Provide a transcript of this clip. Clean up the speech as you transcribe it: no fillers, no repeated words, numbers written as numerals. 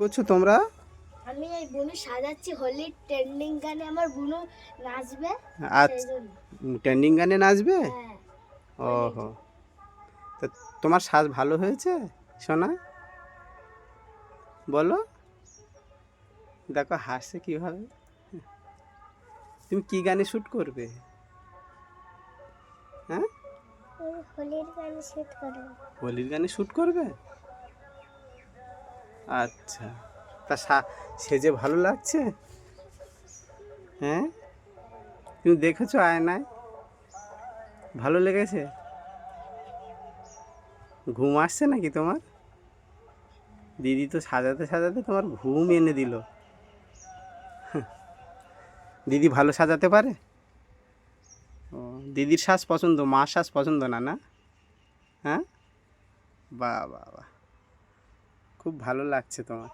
করছো তোমরা? আমি এই বুনু সাজাচ্ছি, হোলির ট্রেন্ডিং গানে আমার বুনু নাচবে, আজ সেই জন্য। ট্রেন্ডিং গানে নাচবে? হ্যাঁ, ওহো, হোলিতে। তা তোমার সাজ ভালো হয়েছে সোনা? বলো, দেখো হাসছে কিভাবে। তুমি কি গানে শ্যুট করবে? হ্যাঁ, হোলির গানে শুট করব। হোলির গানে শ্যুট করবে? আচ্ছা, তা সেজে ভালো লাগছে? হ্যাঁ, তুমি দেখেছো আয়নায়? ভালো লেগেছে? ঘুম আসছে নাকি তোমার? দিদি তো সাজাতে সাজাতে তোমার ঘুম এনে দিল। দিদি ভালো সাজাতে পারে? ও, দিদির সাজ পছন্দ, মার সাজ পছন্দ না, না? হ্যাঁ, বাহ বাহ বাহ, খুব ভালো লাগছে তোমার।